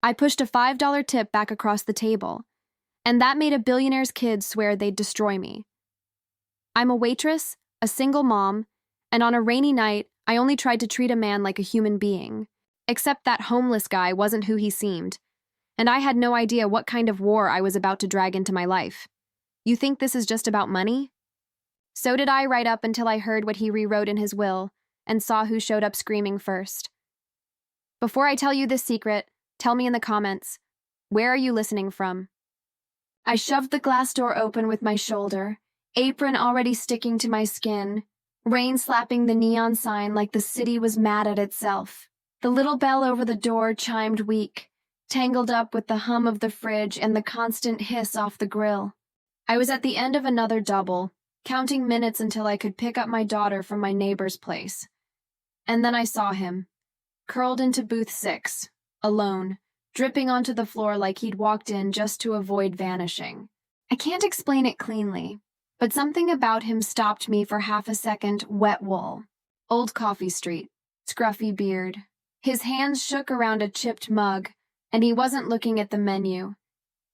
I pushed a $5 tip back across the table, and that made a billionaire's kids swear they'd destroy me. I'm a waitress, a single mom, and on a rainy night, I only tried to treat a man like a human being. Except that homeless guy wasn't who he seemed, and I had no idea what kind of war I was about to drag into my life. You think this is just about money? So did I, right up until I heard what he rewrote in his will and saw who showed up screaming first. Before I tell you this secret, tell me in the comments, where are you listening from? I shoved the glass door open with my shoulder, apron already sticking to my skin, rain slapping the neon sign like the city was mad at itself. The little bell over the door chimed weak, tangled up with the hum of the fridge and the constant hiss off the grill. I was at the end of another double, counting minutes until I could pick up my daughter from my neighbor's place. And then I saw him, curled into booth 6, alone, dripping onto the floor like he'd walked in just to avoid vanishing. I can't explain it cleanly, but something about him stopped me for half a second. Wet wool, old coffee street, scruffy beard. His hands shook around a chipped mug, and he wasn't looking at the menu.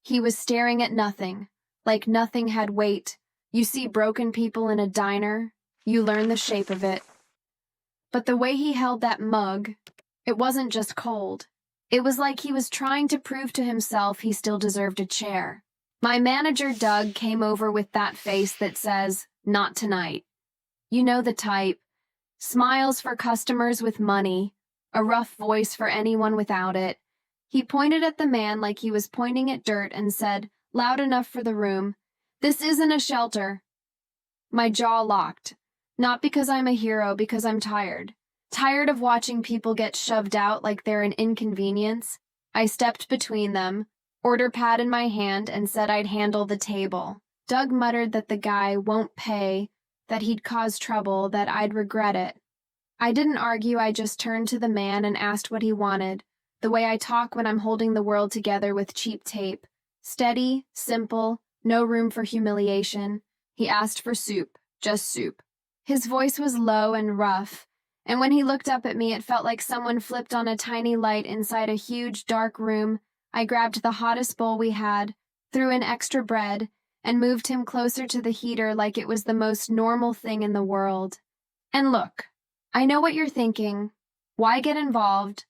He was staring at nothing, like nothing had weight. You see broken people in a diner, you learn the shape of it. But the way he held that mug, it wasn't just cold. It was like he was trying to prove to himself he still deserved a chair. My manager, Doug, came over with that face that says, "Not tonight." You know the type. Smiles for customers with money, a rough voice for anyone without it. He pointed at the man like he was pointing at dirt and said, loud enough for the room, "This isn't a shelter." My jaw locked. Not because I'm a hero, because I'm tired. Tired of watching people get shoved out like they're an inconvenience. I stepped between them, order pad in my hand, and said I'd handle the table. Doug muttered that the guy won't pay, that he'd cause trouble, that I'd regret it. I didn't argue, I just turned to the man and asked what he wanted, the way I talk when I'm holding the world together with cheap tape. Steady, simple, no room for humiliation. He asked for soup, just soup. His voice was low and rough, and when he looked up at me, it felt like someone flipped on a tiny light inside a huge, dark room. I grabbed the hottest bowl we had, threw in extra bread, and moved him closer to the heater like it was the most normal thing in the world. And look, I know what you're thinking. Why get involved?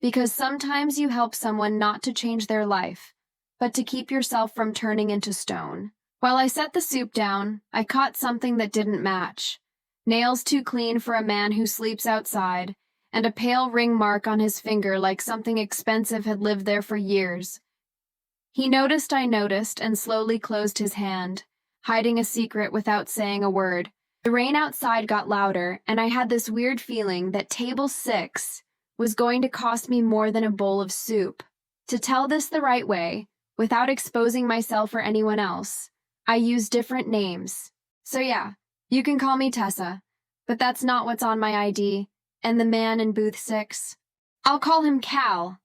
Because sometimes you help someone not to change their life, but to keep yourself from turning into stone. While I set the soup down, I caught something that didn't match. Nails too clean for a man who sleeps outside, and a pale ring mark on his finger like something expensive had lived there for years. He noticed I noticed and slowly closed his hand, hiding a secret without saying a word. The rain outside got louder, and I had this weird feeling that table 6 was going to cost me more than a bowl of soup. To tell this the right way, without exposing myself or anyone else, I used different names. So yeah, you can call me Tessa, but that's not what's on my ID, and the man in booth 6. I'll call him Cal,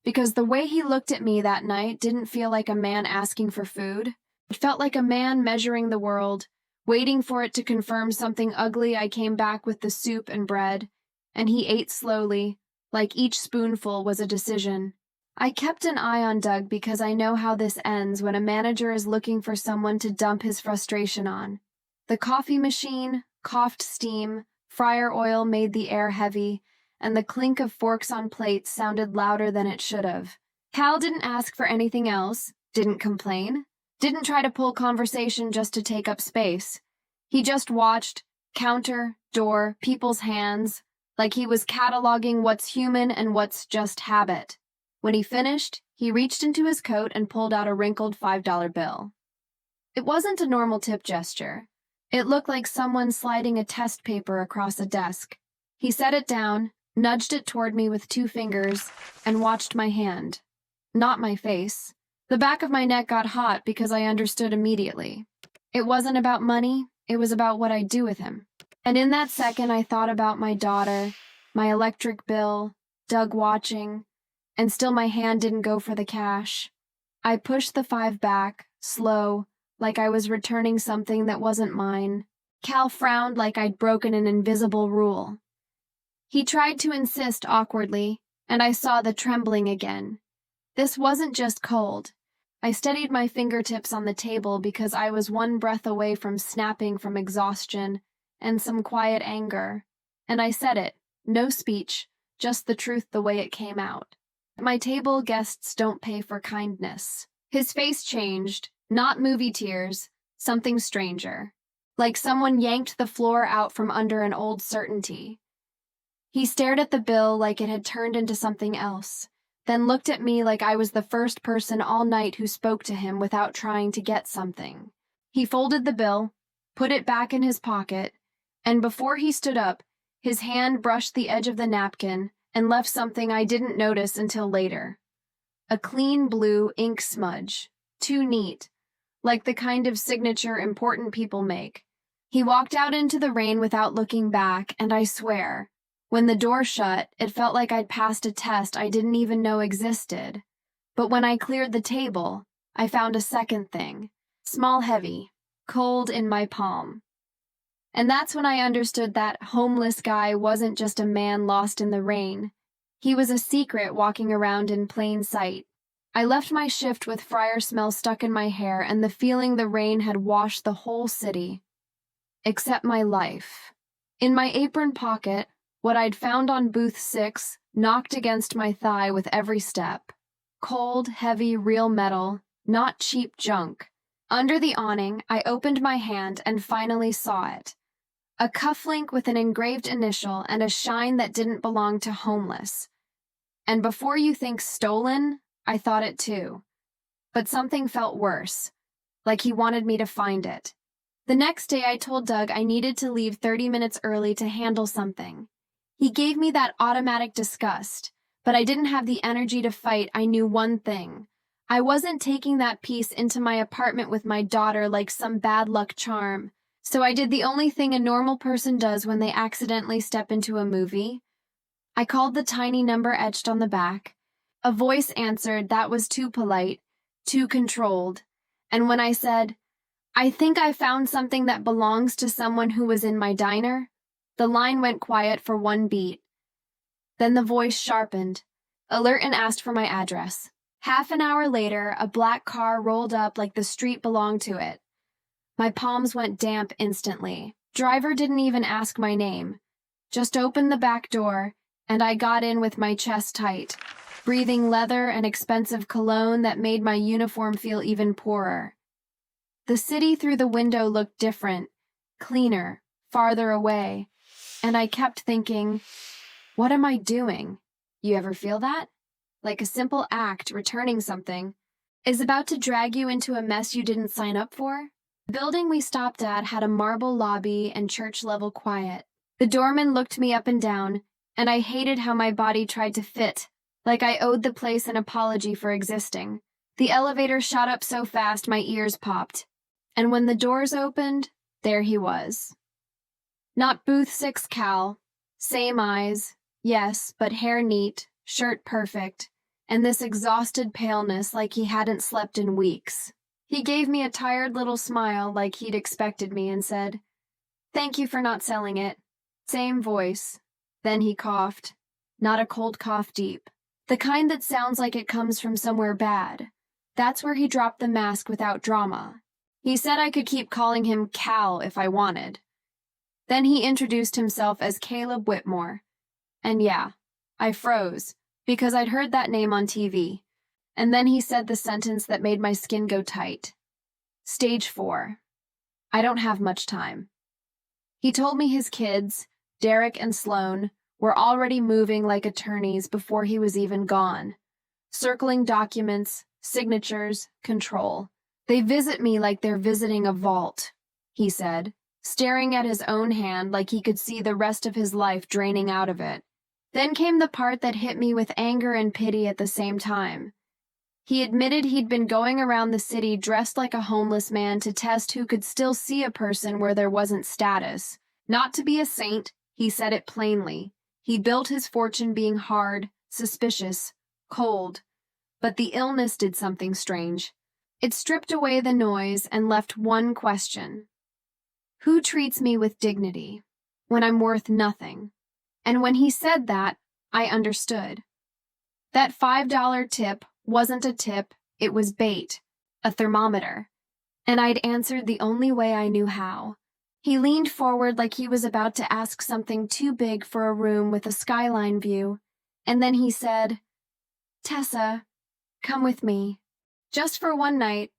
because the way he looked at me that night didn't feel like a man asking for food. It felt like a man measuring the world, waiting for it to confirm something ugly. I came back with the soup and bread, and he ate slowly, like each spoonful was a decision. I kept an eye on Doug because I know how this ends when a manager is looking for someone to dump his frustration on. The coffee machine coughed steam, fryer oil made the air heavy, and the clink of forks on plates sounded louder than it should have. Cal didn't ask for anything else, didn't complain, didn't try to pull conversation just to take up space. He just watched, counter, door, people's hands, like he was cataloging what's human and what's just habit. When he finished, he reached into his coat and pulled out a wrinkled $5 bill. It wasn't a normal tip gesture. It looked like someone sliding a test paper across a desk. He set it down, nudged it toward me with 2 fingers, and watched my hand. Not my face. The back of my neck got hot because I understood immediately. It wasn't about money, it was about what I'd do with him. And in that second, I thought about my daughter, my electric bill, Doug watching, and still my hand didn't go for the cash. I pushed the 5 back, slow, like I was returning something that wasn't mine. Cal frowned like I'd broken an invisible rule. He tried to insist awkwardly, and I saw the trembling again. This wasn't just cold. I steadied my fingertips on the table because I was one breath away from snapping from exhaustion and some quiet anger. And I said it, no speech, just the truth the way it came out. At my table, guests don't pay for kindness. His face changed, not movie tears, something stranger. Like someone yanked the floor out from under an old certainty. He stared at the bill like it had turned into something else, then looked at me like I was the first person all night who spoke to him without trying to get something. He folded the bill, put it back in his pocket, and before he stood up, his hand brushed the edge of the napkin and left something I didn't notice until later. A clean blue ink smudge, too neat, like the kind of signature important people make. He walked out into the rain without looking back, and I swear, when the door shut, it felt like I'd passed a test I didn't even know existed. But when I cleared the table, I found a second thing, small, heavy, cold in my palm. And that's when I understood that homeless guy wasn't just a man lost in the rain. He was a secret walking around in plain sight. I left my shift with fryer smell stuck in my hair and the feeling the rain had washed the whole city. Except my life. In my apron pocket, what I'd found on booth 6 knocked against my thigh with every step. Cold, heavy, real metal, not cheap junk. Under the awning, I opened my hand and finally saw it. A cufflink with an engraved initial and a shine that didn't belong to homeless. And before you think stolen, I thought it too. But something felt worse, like he wanted me to find it. The next day I told Doug I needed to leave 30 minutes early to handle something. He gave me that automatic disgust, but I didn't have the energy to fight. I knew one thing. I wasn't taking that piece into my apartment with my daughter like some bad luck charm. So I did the only thing a normal person does when they accidentally step into a movie. I called the tiny number etched on the back. A voice answered that was too polite, too controlled. And when I said, "I think I found something that belongs to someone who was in my diner," the line went quiet for one beat. Then the voice sharpened, alert, and asked for my address. Half an hour later, a black car rolled up like the street belonged to it. My palms went damp instantly. Driver didn't even ask my name. Just opened the back door, and I got in with my chest tight, breathing leather and expensive cologne that made my uniform feel even poorer. The city through the window looked different, cleaner, farther away, and I kept thinking, what am I doing? You ever feel that? Like a simple act, returning something, is about to drag you into a mess you didn't sign up for? The building we stopped at had a marble lobby and church-level quiet. The doorman looked me up and down, and I hated how my body tried to fit, like I owed the place an apology for existing. The elevator shot up so fast my ears popped, and when the doors opened, there he was. Not booth 6 Cal, same eyes, yes, but hair neat, shirt perfect, and this exhausted paleness like he hadn't slept in weeks. He gave me a tired little smile like he'd expected me and said, "Thank you for not selling it." Same voice. Then he coughed. Not a cold cough deep. The kind that sounds like it comes from somewhere bad. That's where he dropped the mask without drama. He said I could keep calling him Cal if I wanted. Then he introduced himself as Caleb Whitmore. And yeah, I froze, because I'd heard that name on TV. And then he said the sentence that made my skin go tight. Stage 4. I don't have much time. He told me his kids, Derek and Sloan, were already moving like attorneys before he was even gone. Circling documents, signatures, control. They visit me like they're visiting a vault, he said, staring at his own hand like he could see the rest of his life draining out of it. Then came the part that hit me with anger and pity at the same time. He admitted he'd been going around the city dressed like a homeless man to test who could still see a person where there wasn't status. Not to be a saint, he said it plainly. He built his fortune being hard, suspicious, cold. But the illness did something strange. It stripped away the noise and left one question. Who treats me with dignity when I'm worth nothing? And when he said that, I understood. That $5 tip wasn't a tip, it was bait, a thermometer. And I'd answered the only way I knew how. He leaned forward like he was about to ask something too big for a room with a skyline view, and then he said, "Tessa, come with me. Just for one night,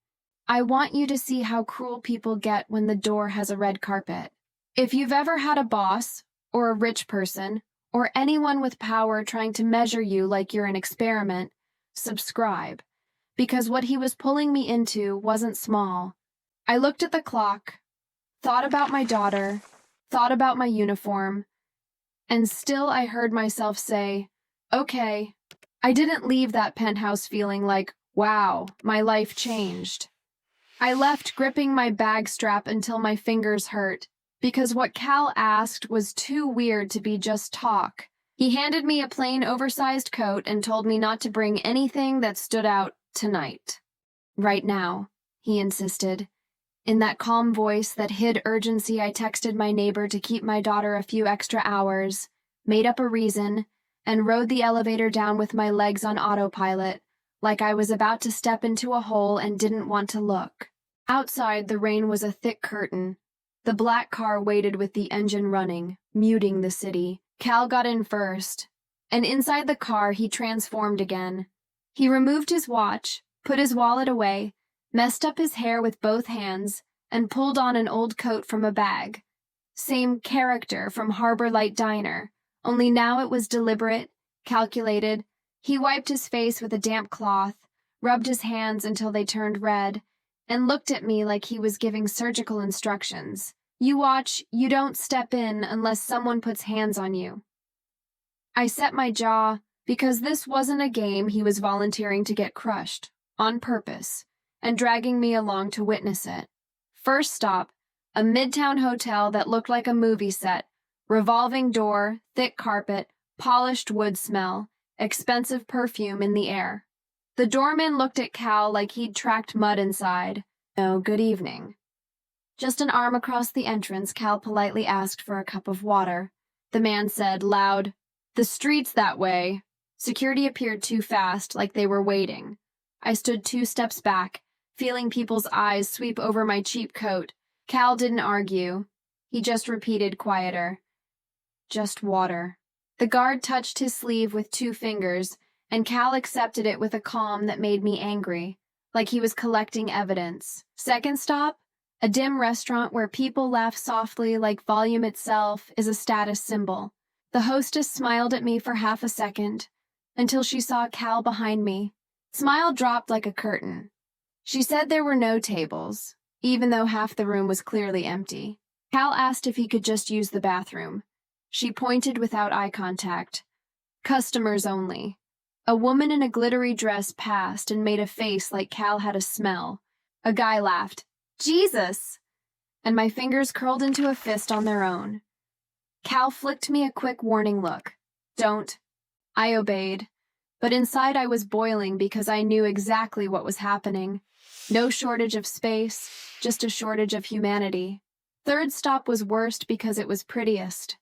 I want you to see how cruel people get when the door has a red carpet. If you've ever had a boss, or a rich person, or anyone with power trying to measure you like you're an experiment, subscribe." Because what he was pulling me into wasn't small. I looked at the clock, thought about my daughter, thought about my uniform, and still I heard myself say, "Okay." I didn't leave that penthouse feeling like, wow, my life changed. I left gripping my bag strap until my fingers hurt, because what Cal asked was too weird to be just talk. He handed me a plain oversized coat and told me not to bring anything that stood out tonight. "Right now," he insisted. In that calm voice that hid urgency, I texted my neighbor to keep my daughter a few extra hours, made up a reason, and rode the elevator down with my legs on autopilot, like I was about to step into a hole and didn't want to look. Outside, the rain was a thick curtain. The black car waited with the engine running, muting the city. Cal got in first, and inside the car he transformed again. He removed his watch, put his wallet away, messed up his hair with both hands, and pulled on an old coat from a bag. Same character from Harbor Light Diner, only now it was deliberate, calculated. He wiped his face with a damp cloth, rubbed his hands until they turned red, and looked at me like he was giving surgical instructions. "You watch, you don't step in unless someone puts hands on you." I set my jaw, because this wasn't a game he was volunteering to get crushed, on purpose, and dragging me along to witness it. First stop, a midtown hotel that looked like a movie set, revolving door, thick carpet, polished wood smell, expensive perfume in the air. The doorman looked at Cal like he'd tracked mud inside. "No, good evening." Just an arm across the entrance, Cal politely asked for a cup of water. The man said, loud, "The street's that way." Security appeared too fast, like they were waiting. I stood 2 steps back, feeling people's eyes sweep over my cheap coat. Cal didn't argue. He just repeated quieter, "Just water." The guard touched his sleeve with 2 fingers, and Cal accepted it with a calm that made me angry, like he was collecting evidence. Second stop, a dim restaurant where people laugh softly like volume itself is a status symbol. The hostess smiled at me for half a second, until she saw Cal behind me. Smile dropped like a curtain. She said there were no tables, even though half the room was clearly empty. Cal asked if he could just use the bathroom. She pointed without eye contact. "Customers only." A woman in a glittery dress passed and made a face like Cal had a smell. A guy laughed, "Jesus!" and my fingers curled into a fist on their own. Cal flicked me a quick warning look. "Don't." I obeyed, but inside I was boiling because I knew exactly what was happening. No shortage of space, just a shortage of humanity. Third stop was worst because it was prettiest.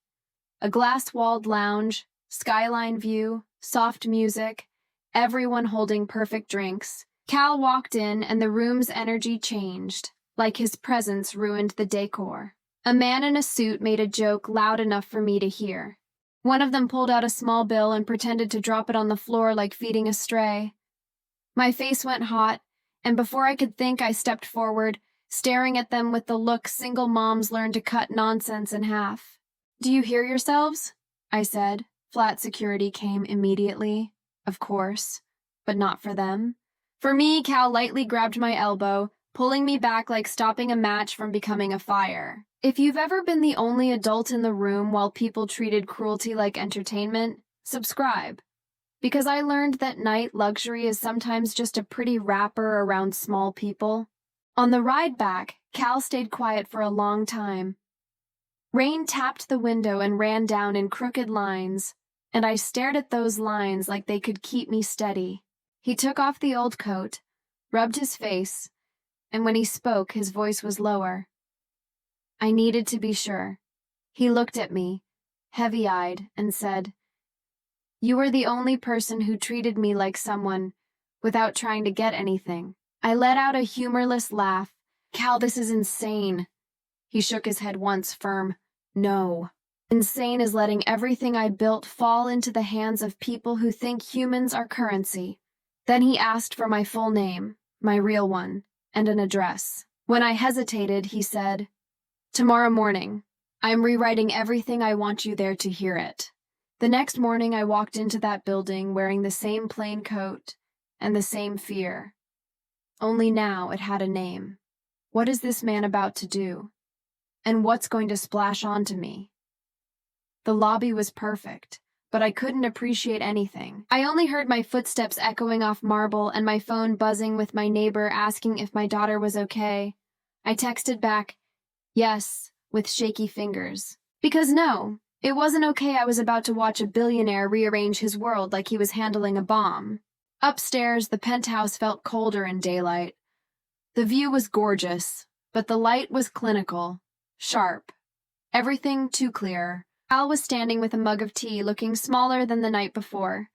A glass-walled lounge, skyline view, soft music, everyone holding perfect drinks. Cal walked in and the room's energy changed, like his presence ruined the decor. A man in a suit made a joke loud enough for me to hear. One of them pulled out a small bill and pretended to drop it on the floor like feeding a stray. My face went hot, and before I could think, I stepped forward, staring at them with the look single moms learn to cut nonsense in half. "Do you hear yourselves?" I said. Flat security came immediately. Of course, but not for them. For me, Cal lightly grabbed my elbow, pulling me back like stopping a match from becoming a fire. If you've ever been the only adult in the room while people treated cruelty like entertainment, subscribe. Because I learned that night luxury is sometimes just a pretty wrapper around small people. On the ride back, Cal stayed quiet for a long time. Rain tapped the window and ran down in crooked lines, and I stared at those lines like they could keep me steady. He took off the old coat, rubbed his face, and when he spoke, his voice was lower. I needed to be sure. He looked at me, heavy-eyed, and said, "You were the only person who treated me like someone without trying to get anything. I let out a humorless laugh. Cal, this is insane. He shook his head once, firm. No. Insane is letting everything I built fall into the hands of people who think humans are currency. Then he asked for my full name, my real one, and an address. When I hesitated, he said, "Tomorrow morning. I'm rewriting everything. I want you there to hear it." The next morning, I walked into that building wearing the same plain coat and the same fear. Only now it had a name. What is this man about to do? And what's going to splash onto me? The lobby was perfect, but I couldn't appreciate anything. I only heard my footsteps echoing off marble and my phone buzzing with my neighbor asking if my daughter was okay. I texted back, yes, with shaky fingers. Because no, it wasn't okay. I was about to watch a billionaire rearrange his world like he was handling a bomb. Upstairs, the penthouse felt colder in daylight. The view was gorgeous, but the light was clinical, sharp. Everything too clear. Al was standing with a mug of tea, looking smaller than the night before.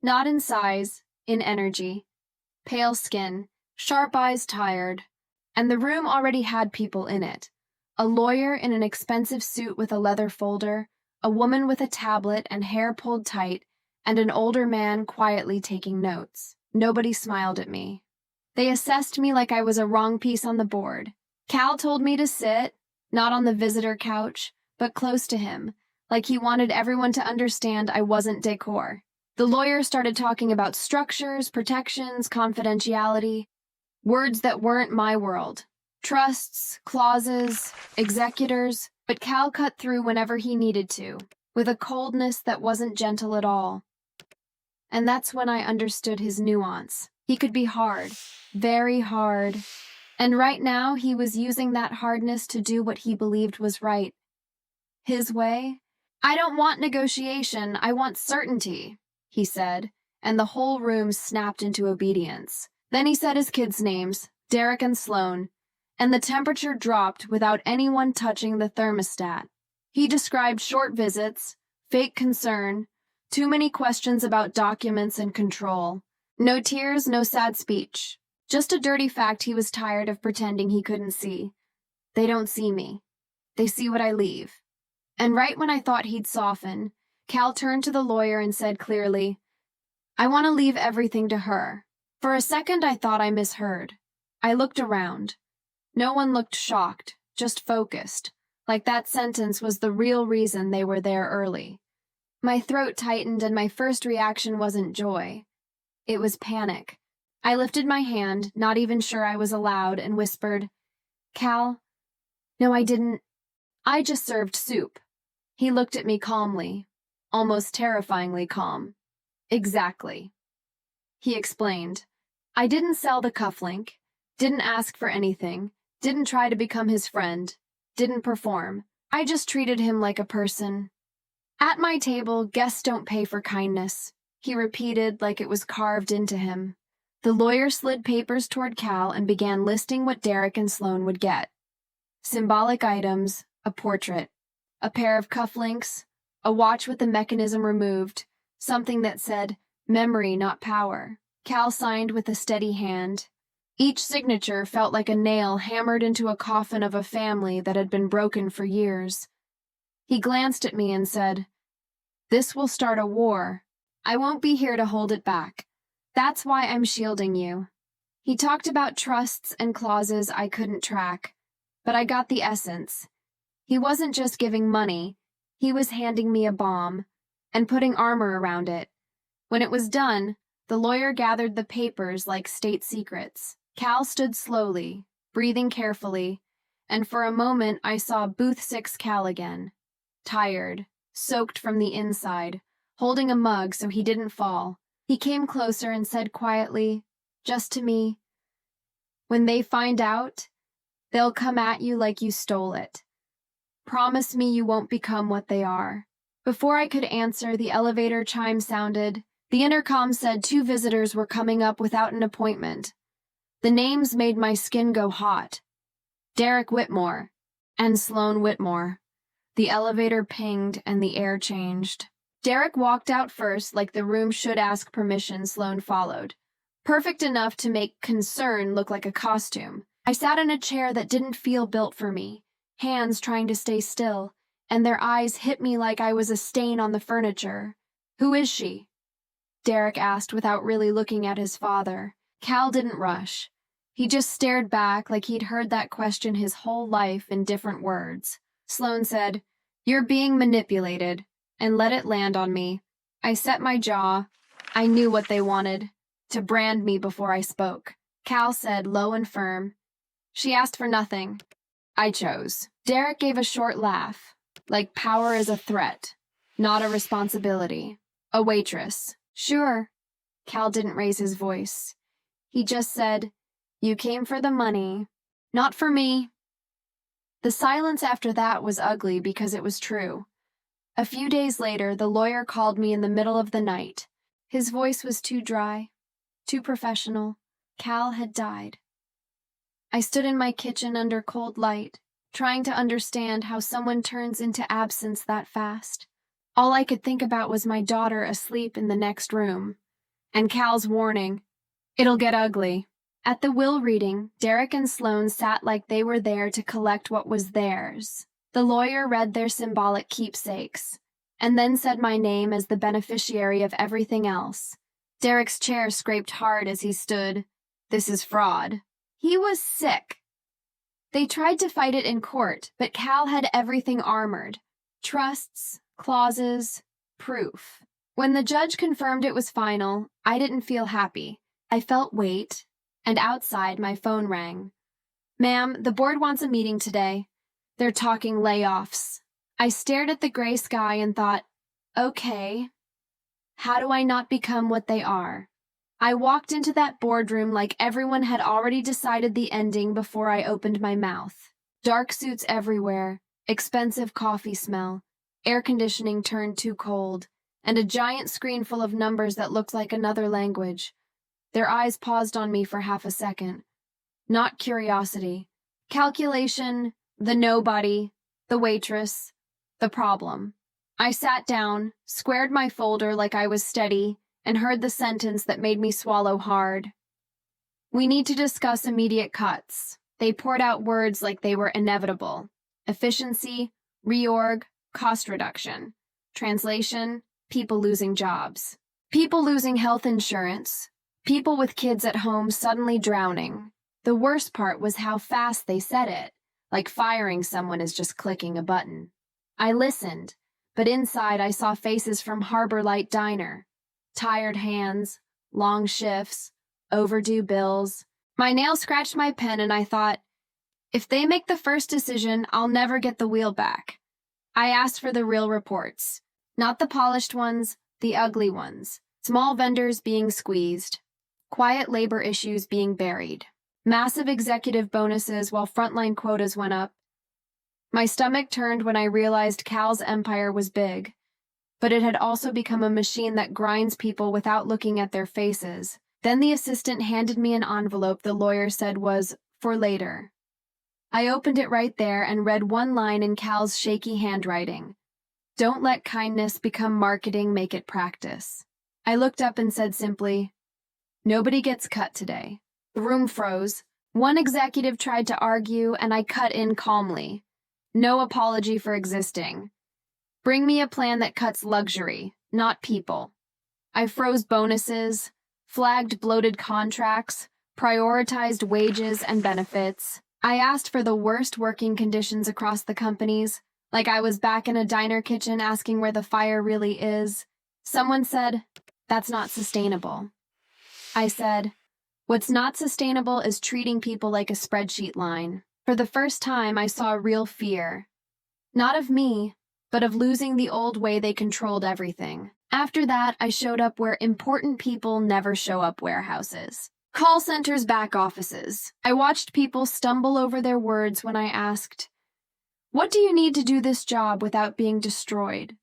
Not in size, in energy. Pale skin, sharp eyes tired. And the room already had people in it. A lawyer in an expensive suit with a leather folder, a woman with a tablet and hair pulled tight, and an older man quietly taking notes. Nobody smiled at me. They assessed me like I was a wrong piece on the board. Cal told me to sit, not on the visitor couch, but close to him, like he wanted everyone to understand I wasn't decor. The lawyer started talking about structures, protections, confidentiality, words that weren't my world. Trusts, clauses, executors, but Cal cut through whenever he needed to, with a coldness that wasn't gentle at all. And that's when I understood his nuance. He could be hard, very hard, and right now he was using that hardness to do what he believed was right. His way? "I don't want negotiation, I want certainty," he said, and the whole room snapped into obedience. Then he said his kids' names, Derek and Sloan, and the temperature dropped without anyone touching the thermostat. He described short visits, fake concern, too many questions about documents and control. No tears, no sad speech. Just a dirty fact he was tired of pretending he couldn't see. They don't see me. They see what I leave. And right when I thought he'd soften, Cal turned to the lawyer and said clearly, "I want to leave everything to her." For a second, I thought I misheard. I looked around. No one looked shocked, just focused, like that sentence was the real reason they were there early. My throat tightened and my first reaction wasn't joy. It was panic. I lifted my hand, not even sure I was allowed, and whispered, "Cal, no, I didn't. I just served soup." He looked at me calmly, almost terrifyingly calm. "Exactly," he explained. "I didn't sell the cufflink, didn't ask for anything, didn't try to become his friend, didn't perform. I just treated him like a person. At my table, guests don't pay for kindness," he repeated like it was carved into him. The lawyer slid papers toward Cal and began listing what Derek and Sloan would get. Symbolic items, a portrait, a pair of cufflinks, a watch with the mechanism removed, something that said, "Memory, not power." Cal signed with a steady hand. Each signature felt like a nail hammered into a coffin of a family that had been broken for years. He glanced at me and said, "This will start a war. I won't be here to hold it back. That's why I'm shielding you." He talked about trusts and clauses I couldn't track, but I got the essence. He wasn't just giving money, he was handing me a bomb and putting armor around it. When it was done, the lawyer gathered the papers like state secrets. Cal stood slowly, breathing carefully, and for a moment I saw Booth 6 Cal again. Tired, soaked from the inside, holding a mug so he didn't fall. He came closer and said quietly, just to me, "When they find out, they'll come at you like you stole it. Promise me you won't become what they are." Before I could answer, the elevator chime sounded. The intercom said 2 visitors were coming up without an appointment. The names made my skin go hot. Derek Whitmore and Sloan Whitmore. The elevator pinged and the air changed. Derek walked out first like the room should ask permission. Sloan followed. perfect enough to make concern look like a costume. I sat in a chair that didn't feel built for me, hands trying to stay still, and their eyes hit me like I was a stain on the furniture. "Who is she?" Derek asked without really looking at his father. Cal didn't rush. He just stared back like he'd heard that question his whole life in different words. Sloane said, "You're being manipulated," and let it land on me. I set my jaw. I knew what they wanted, to brand me before I spoke. Cal said, low and firm, "She asked for nothing. I chose." Derek gave a short laugh, like power is a threat, not a responsibility. "A waitress." "Sure." Cal didn't raise his voice. He just said, "You came for the money." "Not for me." The silence after that was ugly because it was true. A few days later, the lawyer called me in the middle of the night. His voice was too dry, too professional. Cal had died. I stood in my kitchen under cold light, trying to understand how someone turns into absence that fast. All I could think about was my daughter asleep in the next room, and Cal's warning, "It'll get ugly." At the will reading, Derek and Sloane sat like they were there to collect what was theirs. The lawyer read their symbolic keepsakes, and then said my name as the beneficiary of everything else. Derek's chair scraped hard as he stood. "This is fraud." He was sick. They tried to fight it in court, but Cal had everything armored. Trusts, clauses, proof. When the judge confirmed it was final, I didn't feel happy. I felt weight, and outside my phone rang. "Ma'am, the board wants a meeting today. They're talking layoffs." I stared at the gray sky and thought, okay, how do I not become what they are? I walked into that boardroom like everyone had already decided the ending before I opened my mouth. Dark suits everywhere, expensive coffee smell, air conditioning turned too cold, and a giant screen full of numbers that looked like another language. Their eyes paused on me for half a second. Not curiosity. Calculation, the nobody, the waitress, the problem. I sat down, squared my folder like I was steady, and heard the sentence that made me swallow hard. "We need to discuss immediate cuts." They poured out words like they were inevitable. Efficiency, reorg, cost reduction. Translation, people losing jobs. People losing health insurance. People with kids at home suddenly drowning. The worst part was how fast they said it, like firing someone is just clicking a button. I listened, but inside I saw faces from Harbor Light Diner. Tired hands, long shifts, overdue bills. My nail scratched my pen and I thought, if they make the first decision, I'll never get the wheel back. I asked for the real reports. Not the polished ones, the ugly ones. Small vendors being squeezed. Quiet labor issues being buried. Massive executive bonuses while frontline quotas went up. My stomach turned when I realized Cal's empire was big, but it had also become a machine that grinds people without looking at their faces. Then the assistant handed me an envelope the lawyer said was for later. I opened it right there and read one line in Cal's shaky handwriting. "Don't let kindness become marketing, make it practice." I looked up and said simply, "Nobody gets cut today." The room froze. One executive tried to argue, and I cut in calmly. "No apology for existing. Bring me a plan that cuts luxury, not people." I froze bonuses, flagged bloated contracts, prioritized wages and benefits. I asked for the worst working conditions across the companies, like I was back in a diner kitchen asking where the fire really is. Someone said, "That's not sustainable." I said, "What's not sustainable is treating people like a spreadsheet line." For the first time, I saw real fear. Not of me, but of losing the old way they controlled everything. After that, I showed up where important people never show up: warehouses. Call centers, back offices. I watched people stumble over their words when I asked, "What do you need to do this job without being destroyed?"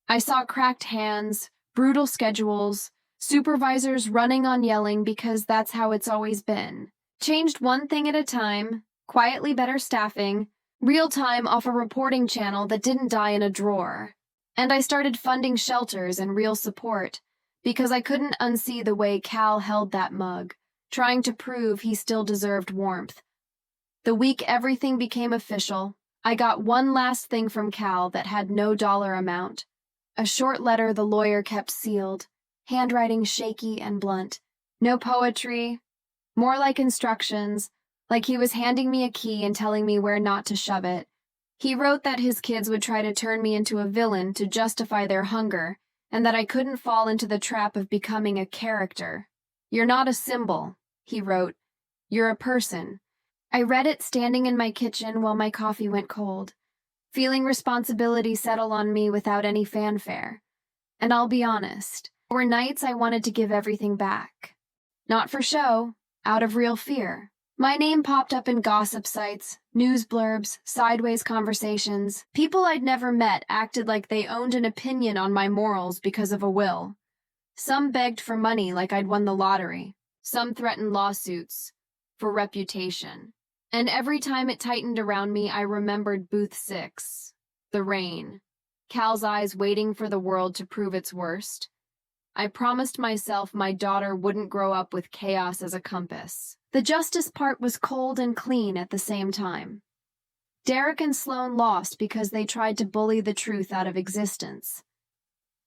I saw cracked hands, brutal schedules, supervisors running on yelling because that's how it's always been. Changed one thing at a time, quietly better staffing, real time off a reporting channel that didn't die in a drawer. And I started funding shelters and real support, because I couldn't unsee the way Cal held that mug, trying to prove he still deserved warmth. The week everything became official, I got one last thing from Cal that had no dollar amount. A short letter the lawyer kept sealed, handwriting shaky and blunt. No poetry, more like instructions, like he was handing me a key and telling me where not to shove it. He wrote that his kids would try to turn me into a villain to justify their hunger, and that I couldn't fall into the trap of becoming a character. "You're not a symbol," he wrote. "You're a person." I read it standing in my kitchen while my coffee went cold, feeling responsibility settle on me without any fanfare. And I'll be honest, there were nights I wanted to give everything back. Not for show, out of real fear. My name popped up in gossip sites, news blurbs, sideways conversations. People I'd never met acted like they owned an opinion on my morals because of a will. Some begged for money like I'd won the lottery. Some threatened lawsuits for reputation. And every time it tightened around me, I remembered Booth 6, the rain, Cal's eyes waiting for the world to prove its worst. I promised myself my daughter wouldn't grow up with chaos as a compass. The justice part was cold and clean at the same time. Derek and Sloan lost because they tried to bully the truth out of existence.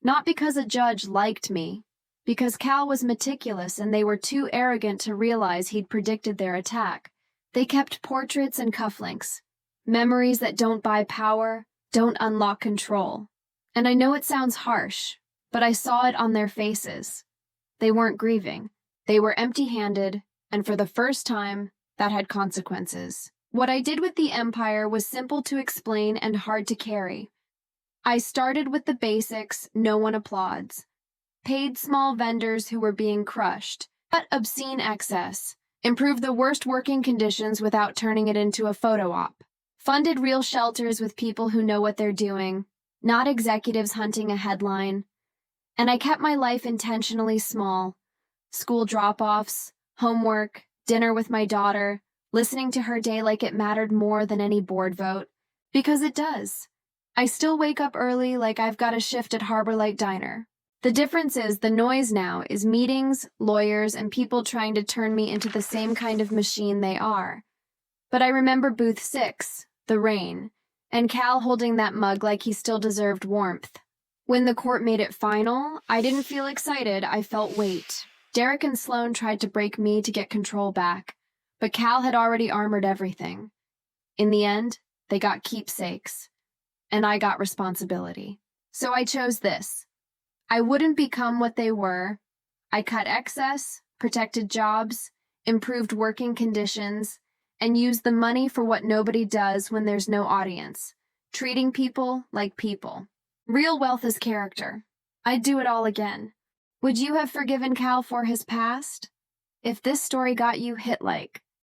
Not because a judge liked me, because Cal was meticulous and they were too arrogant to realize he'd predicted their attack. They kept portraits and cufflinks, memories that don't buy power, don't unlock control. And I know it sounds harsh, but I saw it on their faces. They weren't grieving. They were empty-handed, and for the first time, that had consequences. What I did with the empire was simple to explain and hard to carry. I started with the basics no one applauds. Paid small vendors who were being crushed, cut obscene excess, improved the worst working conditions without turning it into a photo op, funded real shelters with people who know what they're doing, not executives hunting a headline. And I kept my life intentionally small. School drop-offs, homework, dinner with my daughter, listening to her day like it mattered more than any board vote. Because it does. I still wake up early like I've got a shift at Harbor Light Diner. The difference is the noise now is meetings, lawyers, and people trying to turn me into the same kind of machine they are. But I remember Booth 6, the rain, and Cal holding that mug like he still deserved warmth. When the court made it final, I didn't feel excited, I felt weight. Derek and Sloan tried to break me to get control back, but Cal had already armored everything. In the end, they got keepsakes, and I got responsibility. So I chose this. I wouldn't become what they were. I cut excess, protected jobs, improved working conditions, and used the money for what nobody does when there's no audience, treating people like people. Real wealth is character. I'd do it all again. Would you have forgiven Cal for his past? If this story got you, hit like.